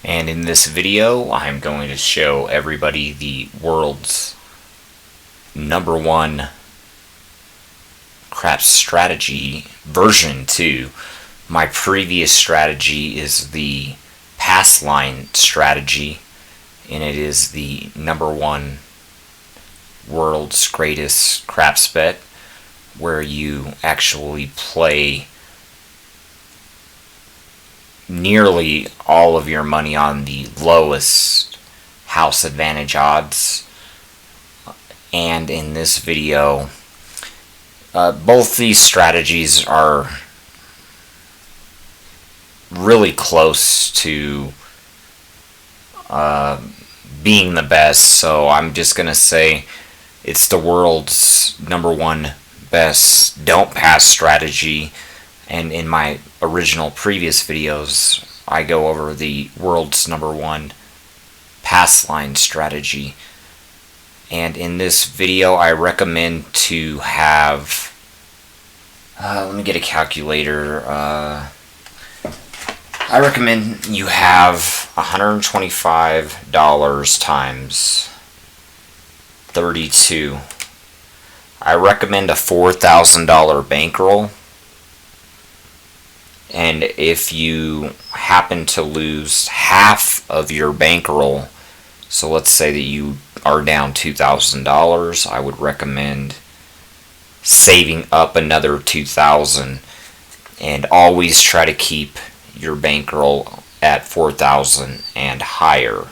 And in this video, I'm going to show everybody the world's #1 craps strategy version 2. My previous strategy is the pass line strategy, and it is the #1 world's greatest craps bet, where you actually play nearly all of your money on the lowest house advantage odds. And in this video, both these strategies are really close to being the best, so I'm just gonna say it's the world's #1 best don't pass strategy. And in my original previous videos, I go over the world's #1 pass line strategy. And in this video, I recommend to have, let me get a calculator. I recommend you have $125 times 32. I recommend a $4,000 bankroll. And if you happen to lose half of your bankroll, so let's say that you are down $2,000, I would recommend saving up another $2,000 and always try to keep your bankroll at $4,000 and higher.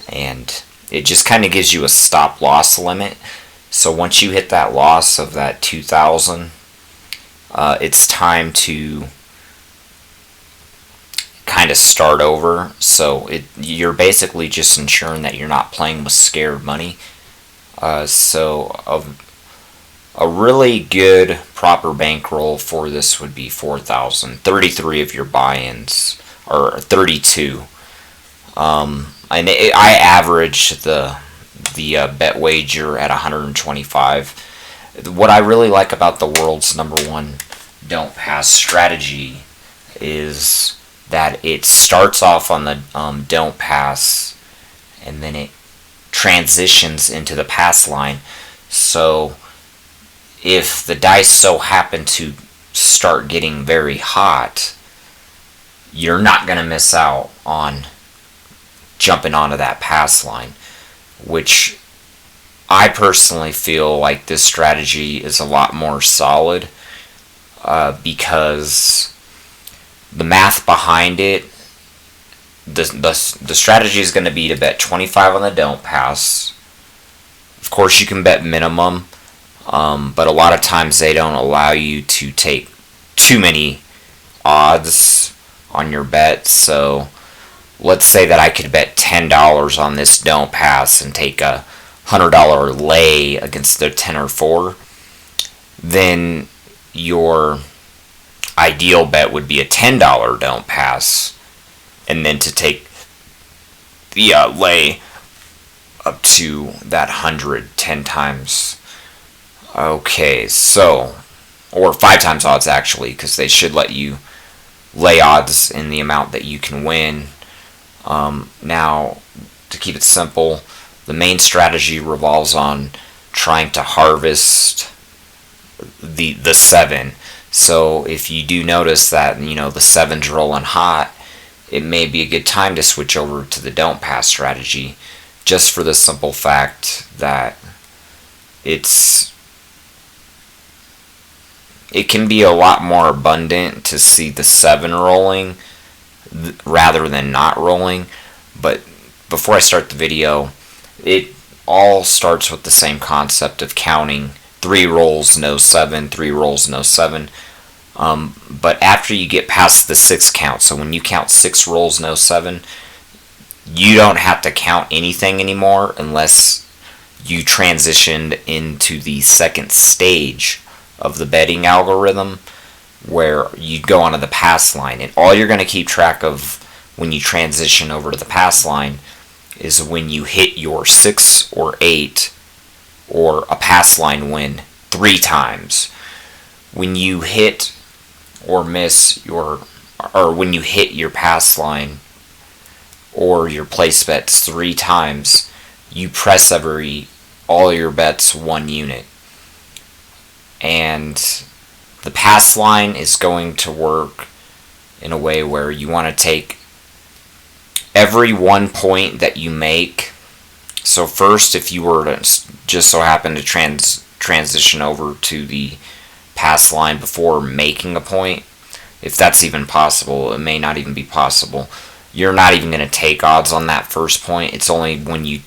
And it just kind of gives you a stop loss limit. So once you hit that loss of that $2,000, it's time to kind of start over. So you're basically just ensuring that you're not playing with scared money. So a really good proper bankroll for this would be 4,000. 33 of your buy-ins, or 32. And I average the bet wager at 125. What I really like about the world's #1 don't pass strategy is that it starts off on the don't pass, and then it transitions into the pass line. So if the dice so happen to start getting very hot, you're not going to miss out on jumping onto that pass line, which I personally feel like this strategy is a lot more solid, because the math behind it, the strategy is going to be to bet 25 on the don't pass. Of course, you can bet minimum, but a lot of times they don't allow you to take too many odds on your bet. So let's say that I could bet $10 on this don't pass and take a $100 lay against the 10 or 4. Then your ideal bet would be a $10 don't pass, and then to take the lay up to that 10 times. Okay, so, or 5 times odds actually, because they should let you lay odds in the amount that you can win. Now, to keep it simple, the main strategy revolves on trying to harvest the 7. So if you do notice that, the 7's rolling hot, it may be a good time to switch over to the don't pass strategy, just for the simple fact that it can be a lot more abundant to see the 7 rolling rather than not rolling. But before I start the video, it all starts with the same concept of counting 3 rolls, no 7, 3 rolls, no 7. But after you get past the 6 count, so when you count 6 rolls, no 7, you don't have to count anything anymore unless you transitioned into the second stage of the betting algorithm, where you go onto the pass line. And all you're going to keep track of when you transition over to the pass line is when you hit your 6 or 8 or a pass line win 3 times. When you hit or miss your, or when you hit your pass line or your place bets 3 times, you press all your bets 1 unit. And the pass line is going to work in a way where you want to take every 1 point that you make. So first, if you were to just so happen to transition over to the pass line before making a point, if that's even possible, it may not even be possible. You're not even going to take odds on that first point. It's only when you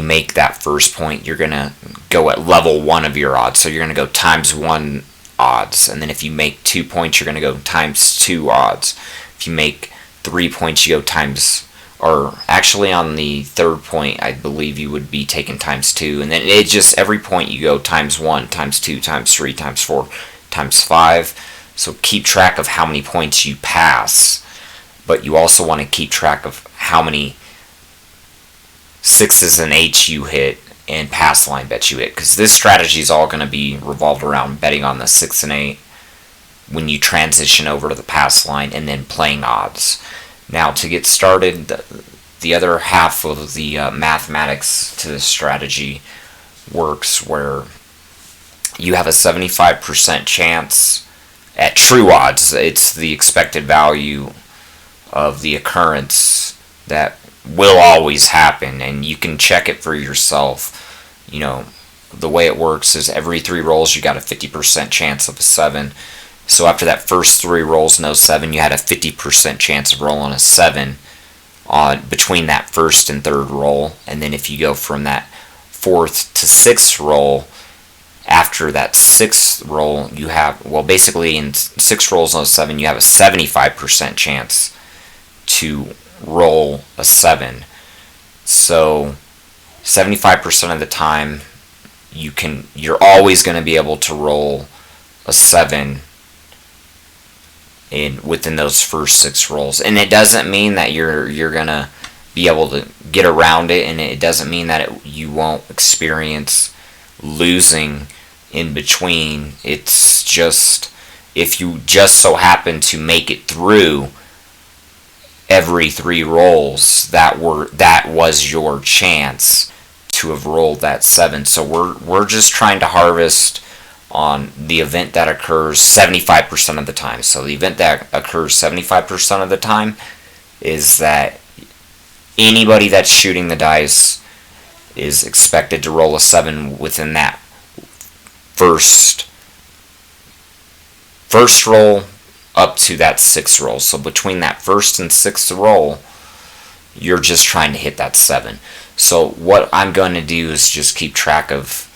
make that first point, you're going to go at level 1 of your odds. So you're going to go times 1 odds. And then if you make 2 points, you're going to go times 2 odds. If you make 3 points, you go times, or actually on the third point, I believe you would be taking times 2. And then it just, every point you go times 1, times 2, times 3, times 4, times 5. So keep track of how many points you pass. But you also want to keep track of how many 6s and 8s you hit and pass line bets you hit, because this strategy is all going to be revolved around betting on the 6 and 8 when you transition over to the pass line, and then playing odds. Now, to get started, the other half of the mathematics to this strategy works where you have a 75% chance at true odds. It's the expected value of the occurrence that will always happen, and you can check it for yourself. You know, the way it works is every 3 rolls you got a 50% chance of a 7. So after that first 3 rolls, no 7, you had a 50% chance of rolling a 7 on between that first and third roll. And then if you go from that 4th to 6th roll, after that 6th roll, you have, well, basically in 6 rolls, no 7, you have a 75% chance to roll a 7. So 75% of the time, you're always going to be able to roll a 7 within those first 6 rolls. And it doesn't mean that you're going to be able to get around it, and it doesn't mean that you won't experience losing in between. It's just, if you just so happen to make it through every 3 rolls, that was your chance to have rolled that 7. So we're just trying to harvest on the event that occurs 75% of the time. So the event that occurs 75% of the time is that anybody that's shooting the dice is expected to roll a 7 within that first roll up to that 6th roll. So between that 1st and 6th roll, you're just trying to hit that 7. So what I'm going to do is just keep track of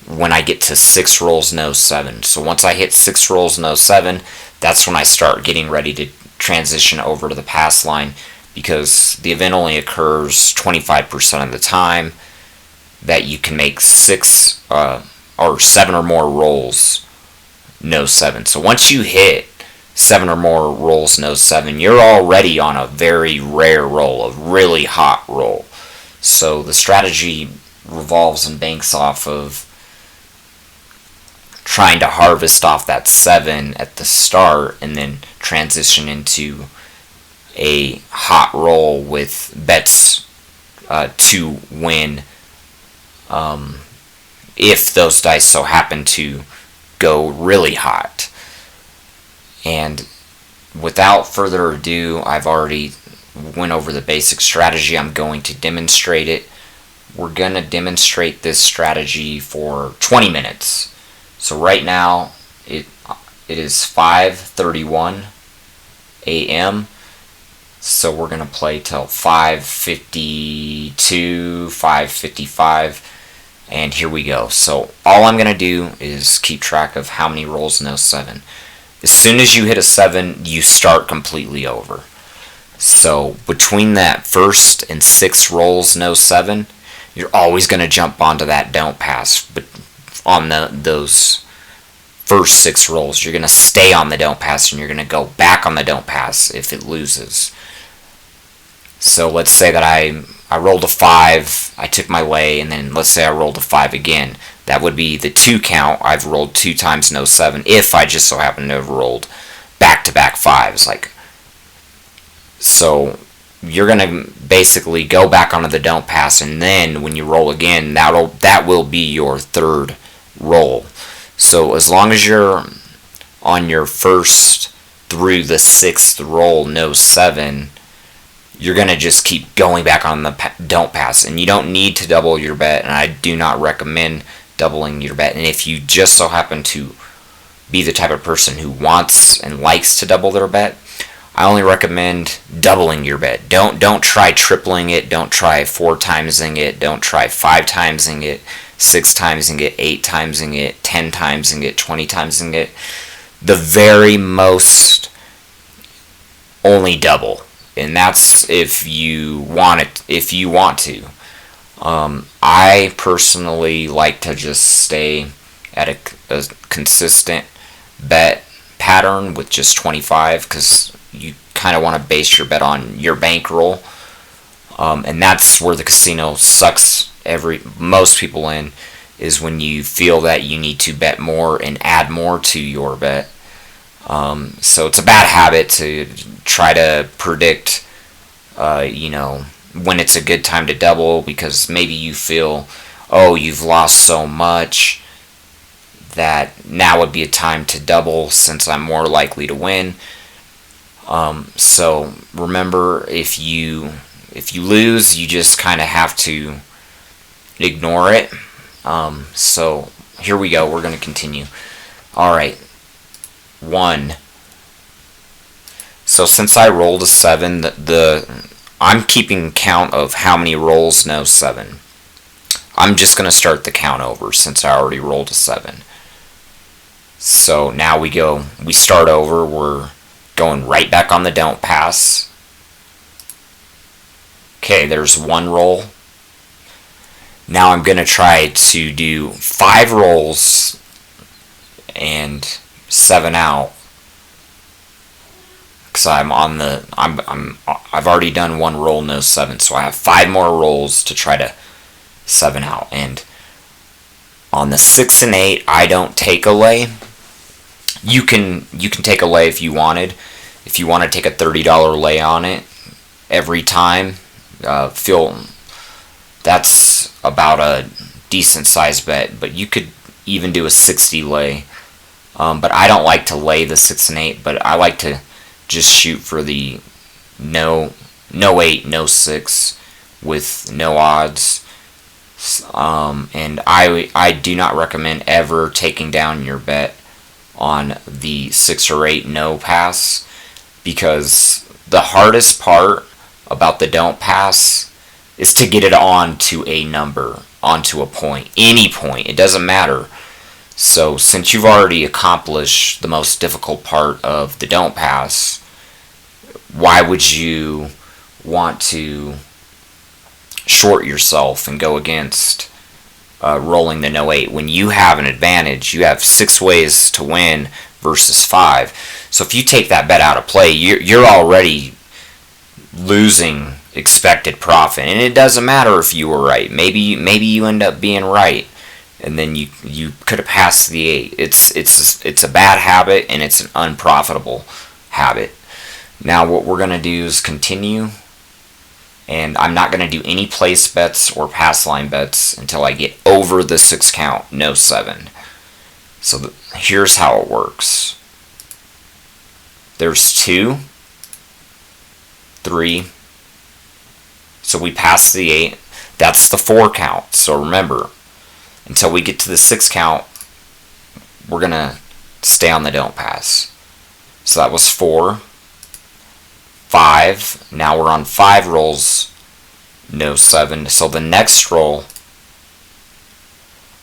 when I get to 6 rolls, no 7. So once I hit 6 rolls, no 7, that's when I start getting ready to transition over to the pass line, because the event only occurs 25% of the time that you can make 6 or 7 or more rolls, no 7. So once you hit 7 or more rolls, no 7, you're already on a very rare roll, a really hot roll. So the strategy revolves and banks off of trying to harvest off that 7 at the start and then transition into a hot roll with bets to win if those dice so happen to go really hot. And without further ado, I've already went over the basic strategy. I'm going to demonstrate it. We're going to demonstrate this strategy for 20 minutes. So right now, it is 5:31 a.m. So we're going to play till 5:52, 5:55, and here we go. So all I'm going to do is keep track of how many rolls, no 7. As soon as you hit a 7, you start completely over. So between that 1st and 6th rolls, no 7, you're always going to jump onto that don't pass. But on those first 6 rolls, you're going to stay on the don't pass, and you're going to go back on the don't pass if it loses. So let's say that I rolled a 5, I took my lay, and then let's say I rolled a 5 again. That would be the 2 count. I've rolled 2 times no 7 if I just so happen to have rolled back-to-back 5s. Like So you're gonna basically go back onto the don't pass, and then when you roll again, that will be your third roll. So as long as you're on your first through the sixth roll, no 7, you're gonna just keep going back on the don't pass, and you don't need to double your bet. And I do not recommend doubling your bet. And if you just so happen to be the type of person who wants and likes to double their bet, I only recommend doubling your bet. Don't try tripling it. Don't try 4 timesing it. Don't try 5 timesing it, 6 timesing it, 8 timesing it, 10 timesing it, 20 timesing it. The very most, only double, and that's if you want it. If you want to, I personally like to just stay at a consistent bet pattern with just 25, because you kind of want to base your bet on your bankroll, and that's where the casino sucks most people in, is when you feel that you need to bet more and add more to your bet. So it's a bad habit to try to predict when it's a good time to double, because maybe you feel, oh, you've lost so much that now would be a time to double since I'm more likely to win. So remember, if you lose, you just kind of have to ignore it. So here we go. We're going to continue. All right. 1. So since I rolled a 7, I'm keeping count of how many rolls no 7. I'm just going to start the count over since I already rolled a 7. So now we start over. We're going right back on the don't pass. Okay, there's 1 roll. Now I'm going to try to do 5 rolls and 7 out, because I've already done 1 roll no 7, so I have 5 more rolls to try to 7 out. And on the 6 and 8, I don't take a lay. You can take a lay if you wanted. If you want to take a $30 lay on it every time, that's about a decent size bet. But you could even do a 60 lay. But I don't like to lay the 6 and 8, but I like to just shoot for the no 8, no 6 with no odds. And I do not recommend ever taking down your bet on the 6 or 8 no pass, because the hardest part about the don't pass is to get it onto a number, onto a point, any point. It doesn't matter. So since you've already accomplished the most difficult part of the don't pass, why would you want to short yourself and go against rolling the no 8 when you have an advantage? You have 6 ways to win versus 5. So if you take that bet out of play, you're already losing expected profit, and it doesn't matter if you were right. Maybe you end up being right, and then you could have passed the 8. It's a bad habit, and it's an unprofitable habit. Now what we're going to do is continue, and I'm not going to do any place bets or pass line bets until I get over the 6 count, no 7. So here's how it works. There's 2, 3, so we pass the 8. That's the 4 count. So remember, until we get to the 6 count, we're going to stay on the don't pass. So that was 4, 5. Now we're on 5 rolls, no 7. So the next roll,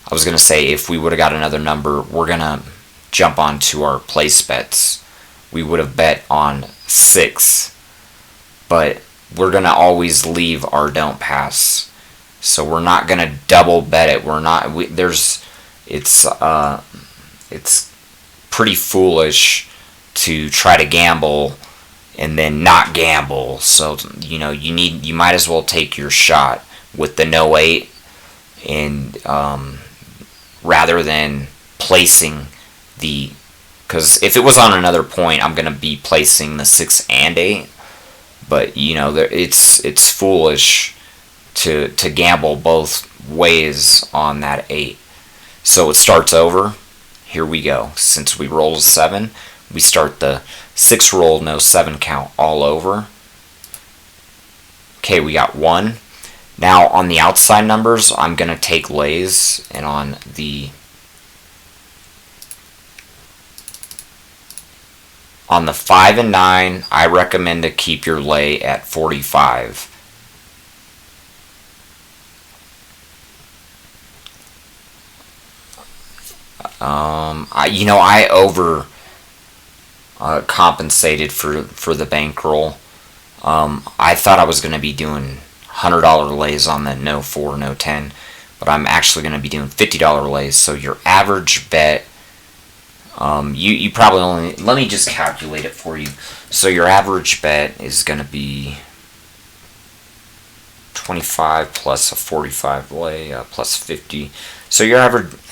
I was going to say, if we would have got another number, we're going to jump onto our place bets. We would have bet on 6, but we're going to always leave our don't pass. So we're not going to double bet it. It's pretty foolish to try to gamble and then not gamble. So you might as well take your shot with the no 8, and rather than placing because if it was on another point, I'm going to be placing the 6 and 8. But you know, it's foolish to gamble both ways on that 8. So it starts over. Here we go. Since we rolled a 7, we start the 6 roll, no 7 count all over. Okay, we got 1. Now on the outside numbers, I'm going to take lays, and on the 5 and 9, I recommend to keep your lay at 45. I over compensated for the bankroll. I thought I was going to be doing $100 lays on the no 4, no 10, but I'm actually going to be doing $50 lays. So your average bet, you probably only, let me just calculate it for you. So your average bet is going to be 25 plus a 45 lay plus 50. So your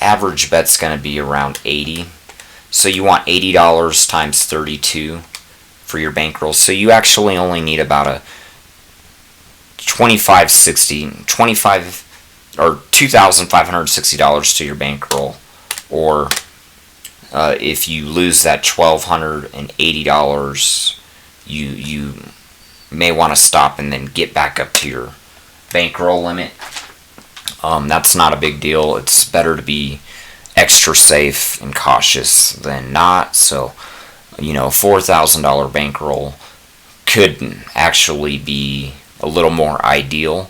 average bet's going to be around 80. So you want $80 times 32 for your bankroll. So you actually only need about a $25 or $2,560 to your bankroll. Or if you lose that $1,280, you may want to stop and then get back up to your bankroll limit. That's not a big deal. It's better to be extra safe and cautious than not. So, $4,000 bankroll could actually be a little more ideal.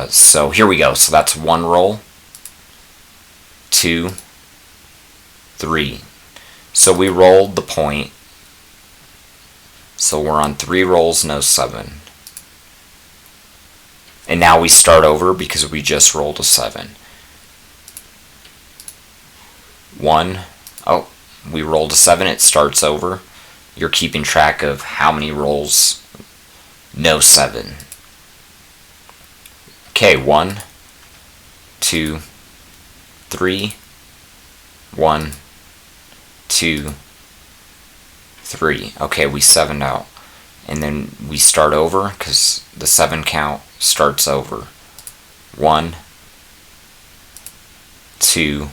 So here we go. So that's 1 roll, 2, 3. So we rolled the point. So we're on 3 rolls, no 7. And now we start over because we just rolled a 7. 1. Oh, we rolled a 7. It starts over. You're keeping track of how many rolls, no 7. Okay, 1, 2, 3. 1, 2, 3. Okay, we 7'd out. And then we start over because the 7 count starts over. 1, 2,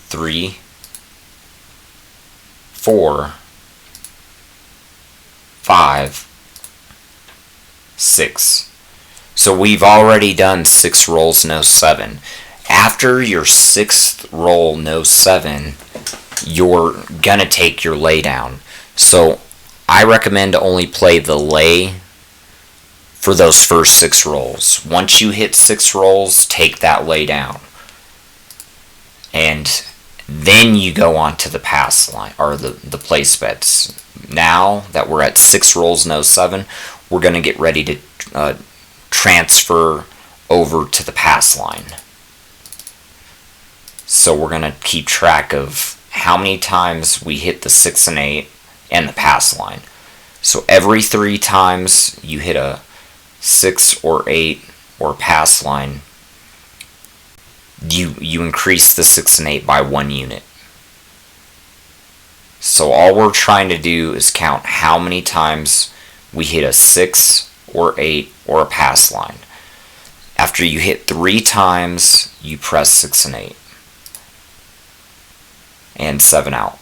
3, 4, 5, 6. So we've already done 6 rolls, no 7. After your 6th roll, no 7, you're gonna take your lay down. So I recommend to only play the lay for those first 6 rolls. Once you hit 6 rolls, take that lay down. And then you go on to the pass line, or the place bets. Now that we're at 6 rolls, no 7, we're going to get ready to transfer over to the pass line. So we're going to keep track of how many times we hit the 6 and 8 and the pass line. So every 3 times you hit a 6 or 8 or pass line, you increase the 6 and 8 by 1 unit. So all we're trying to do is count how many times we hit a 6 or 8 or a pass line. After you hit 3 times, you press 6 and 8. And 7 out.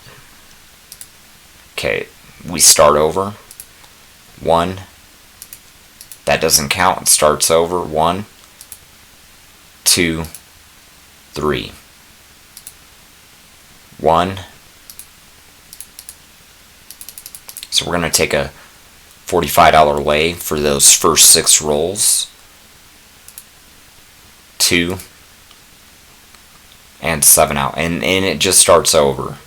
Okay, we start over. 1. That doesn't count. It starts over. 1, 2, 3. 1. So we're going to take a $45 lay for those first 6 rolls. 2. And 7 out. And it just starts over.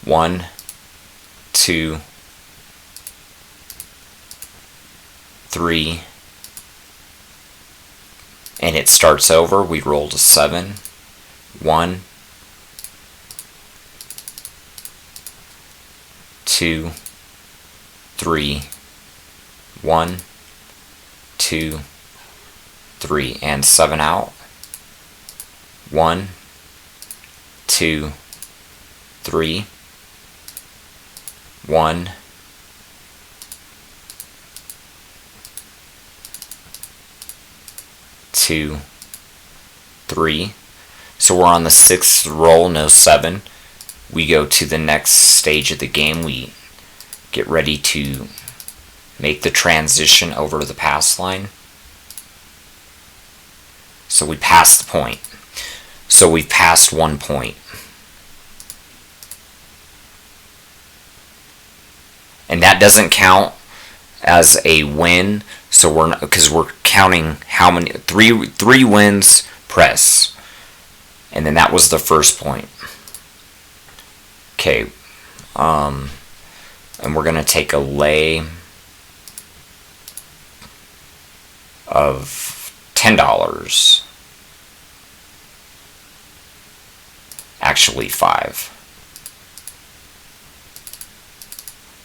1, 2, 3. And it starts over. We rolled a 7. 1, 2, 3. 1, 2, 3. And 7 out. 1, 2, 3. 1, 2, 3. So we're on the 6th roll, no 7. We go to the next stage of the game. We get ready to make the transition over to the pass line. So we pass the point. So we've passed 1 point. And that doesn't count as a win, so because we're counting how many three wins press. And then that was the first point. Okay. And we're going to take a lay of $10. Actually 5.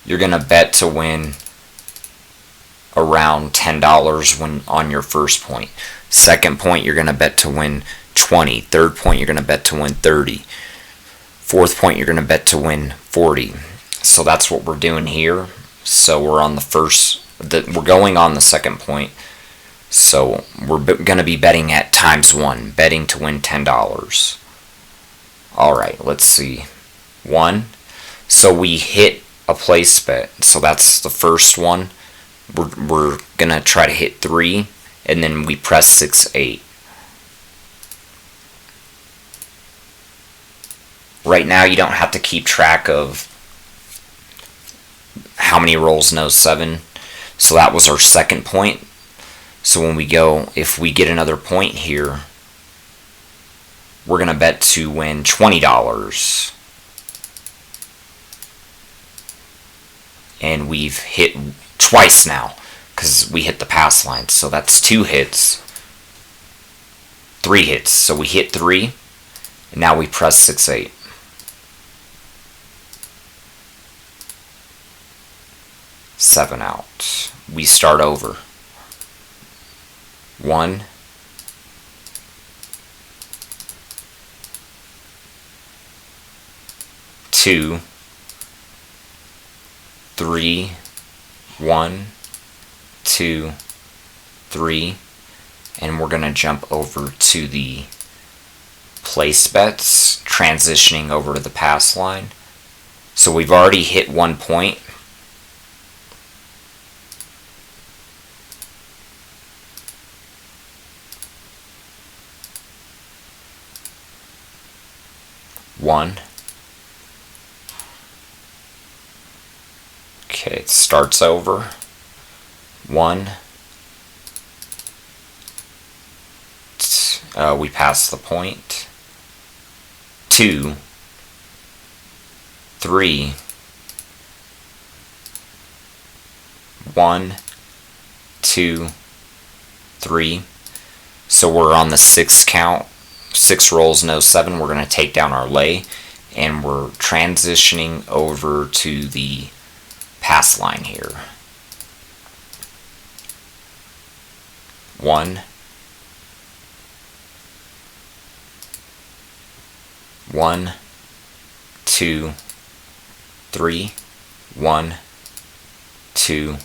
You're going to bet to win around $10 when on your first point. Second point, you're going to bet to win 20. Third point, you're going to bet to win 30. Fourth point, you're going to bet to win 40. So that's what we're doing here. So we're on we're going on the second point. So we're going to be betting at ×1, betting to win $10. Alright, let's see. 1. So we hit a place bet. So that's the first one. We're going to try to hit 3, and then we press 6, 8. Right now you don't have to keep track of how many rolls no 7. So that was our second point. So when we go, if we get another point here, we're going to bet to win $20. And we've hit twice now, because we hit the pass line. So that's 2 hits. 3 hits. So we hit 3, and now we press 6, 8. Seven out. We start over. 1, 2, 3, 1, 2, 3, and we're going to jump over to the place bets, transitioning over to the pass line. So we've already hit 1 point. One. Okay, it starts over. 1. We pass the point. 2, 3, 1, 2, 3. So we're on the 6th count. 6 rolls, no 7. We're going to take down our lay, and we're transitioning over to the pass line here. 1, 1, 2, 3, 1, 2,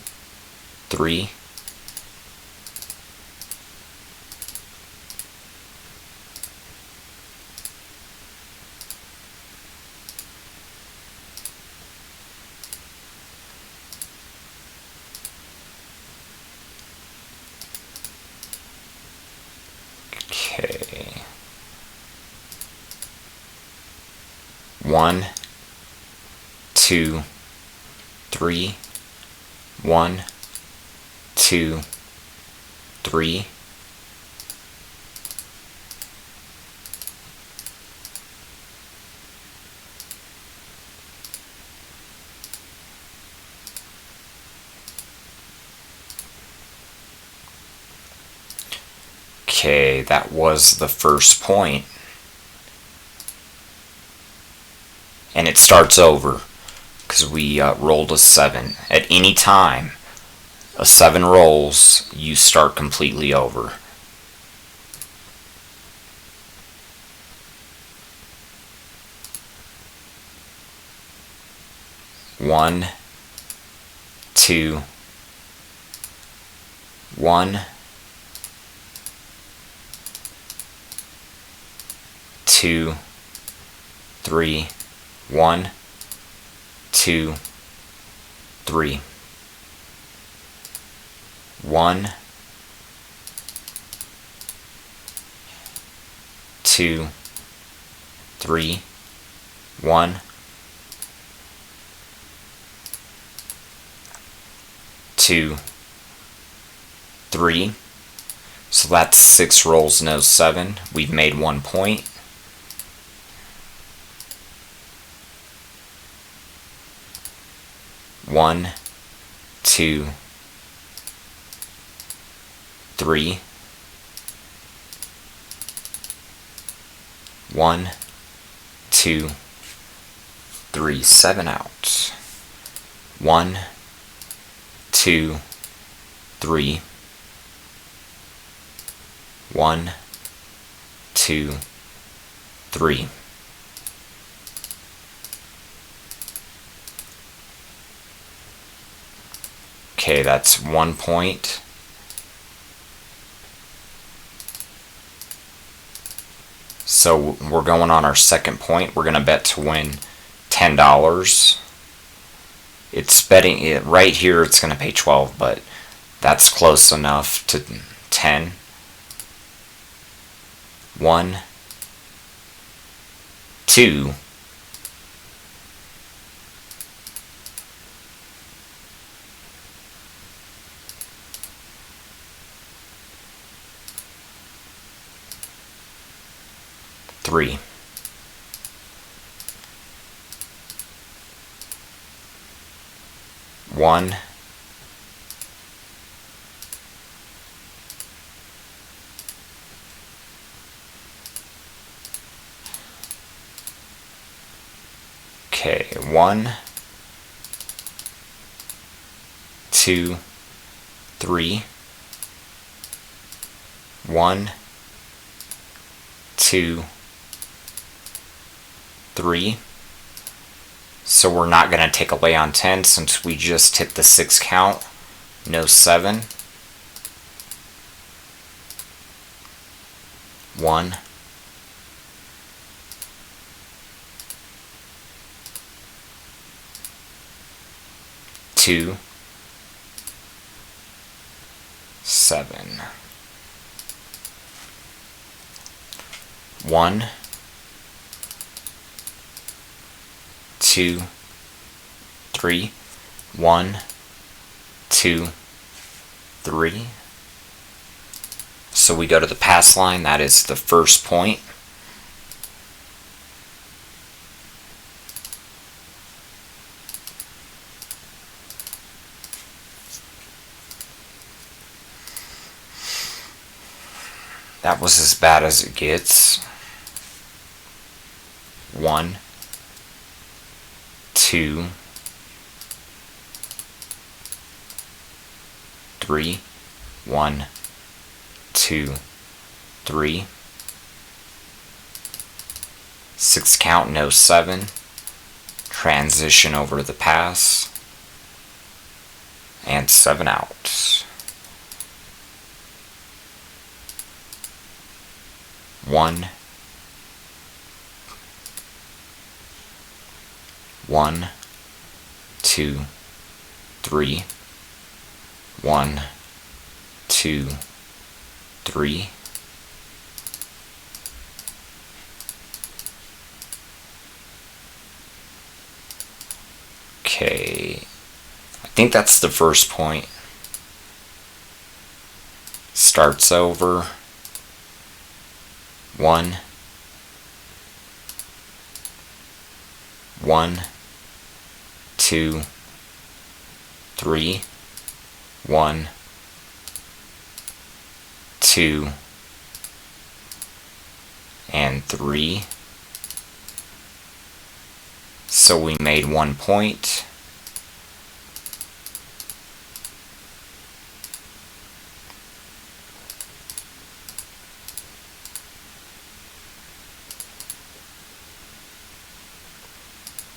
3. Okay. 1, 2, 3, 1, 2, 3. Okay, that was the first point. And it starts over because we rolled a 7. At any time a 7 rolls, you start completely over. 1, 2, 1, 2, 3, 1, 2, 3, 1, 2, 3, 1, 2, 3. So that's 6 rolls, no 7. We've made 1 point. One, 2, 3. 1, 2, 3. 7 out. 1, 2, 3. 1, 2, 3. Okay, that's 1 point. So we're going on our second point. We're going to bet to win $10. It's betting it right here. It's going to pay 12, but that's close enough to 10. 1, 2, 3. 1, 1, 2, 3. 1, 2, 3. So we're not going to take a lay on 10 since we just hit the 6 count. No 7. 1, 2, 7. 1, 2, 3. 1, 2, 3. So we go to the pass line. That is the first point. That was as bad as it gets. 1, 2, 3. 1, 2, 3. 6 count, no 7. Transition over the pass. And 7 out. 1, 1, 2, 3. 1, 2, 3. Okay, I think that's the first point. Starts over. 1, 1, 2, 3. 1, 2, and 3. So we made 1 point.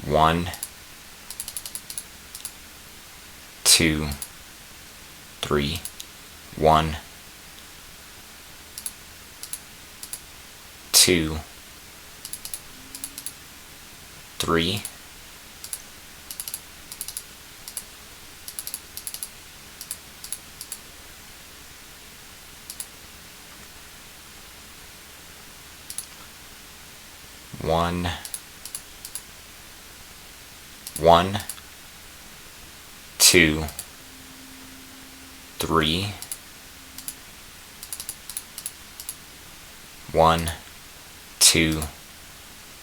One, 2, 3, 1, 2, 3, 1, 1, 2, 3, 1, 2,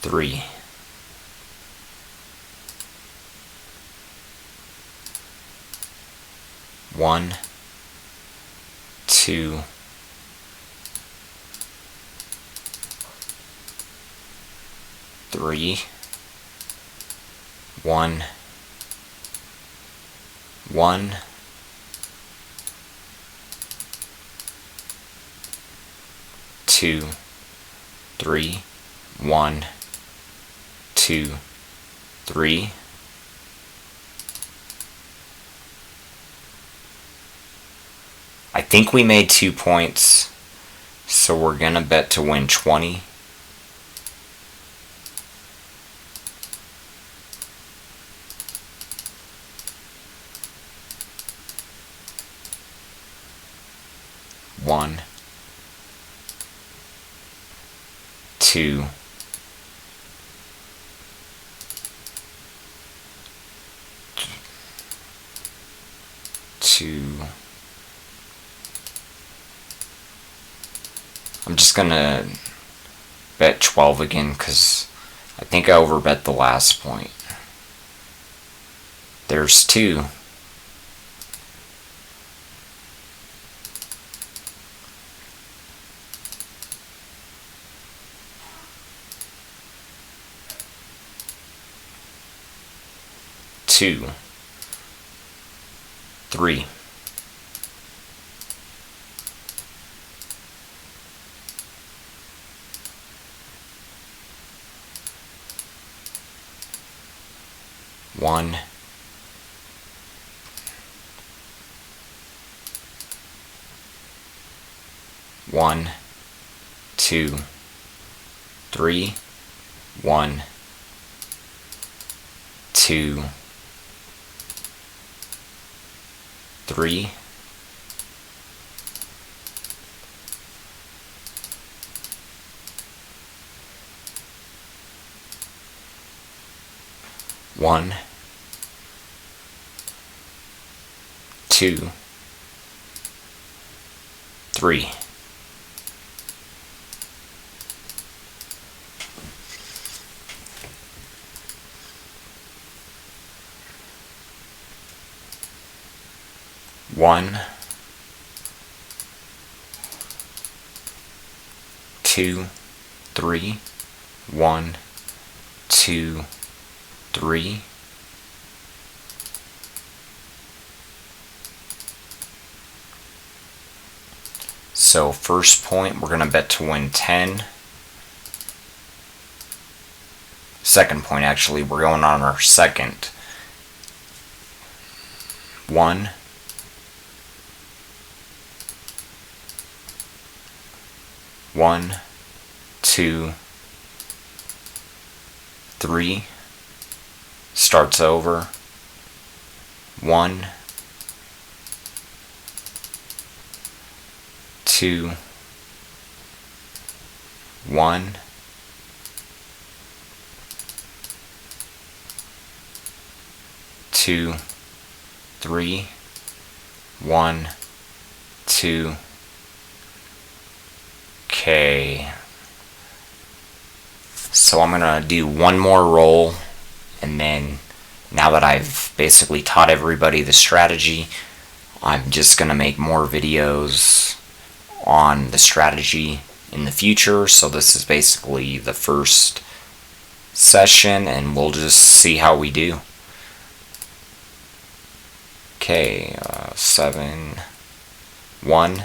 3. One, two, three, 1, 1, 2, 3, 1, 2, 3. I think we made 2 points, so we're gonna bet to win 20. One, 2, 2. I'm just gonna bet 12 again because I think I overbet the last point. There's 2. Two, 3, 1, 1, 2, 3, 1, 2, 3, 1, 2, 3. One, 2, 3, 1, 2, 3. So first point, we're gonna bet to win 10. Second point, actually, we're going on our second. 1, 1, 2, 3. Starts over. 1, 2, 1, 2, 3, 1, 2. Okay. So I'm gonna do one more roll, and then now that I've basically taught everybody the strategy, I'm just gonna make more videos on the strategy in the future. So this is basically the first session, and we'll just see how we do. Okay, 7, 1,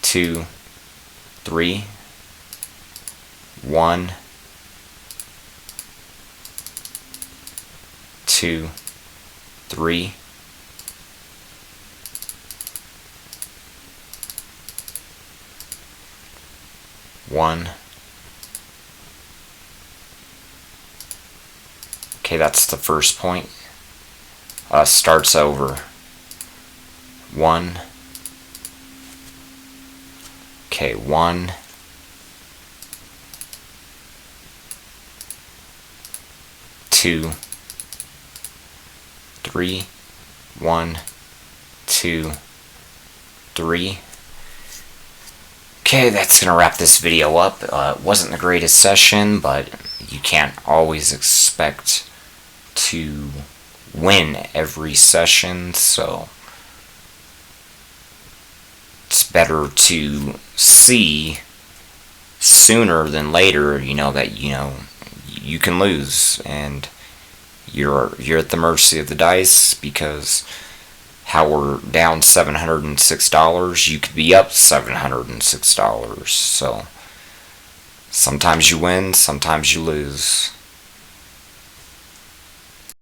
2, 3, 1, 2, 3, 1. Okay, that's the first point. Starts over. 1. Okay, 1. 2. 3. 1, 2, 3. Okay, that's gonna wrap this video up. It wasn't the greatest session, but you can't always expect to win every session, so it's better to see sooner than later, that you can lose, and you're at the mercy of the dice, because how we're down $706, you could be up $706. So sometimes you win, sometimes you lose.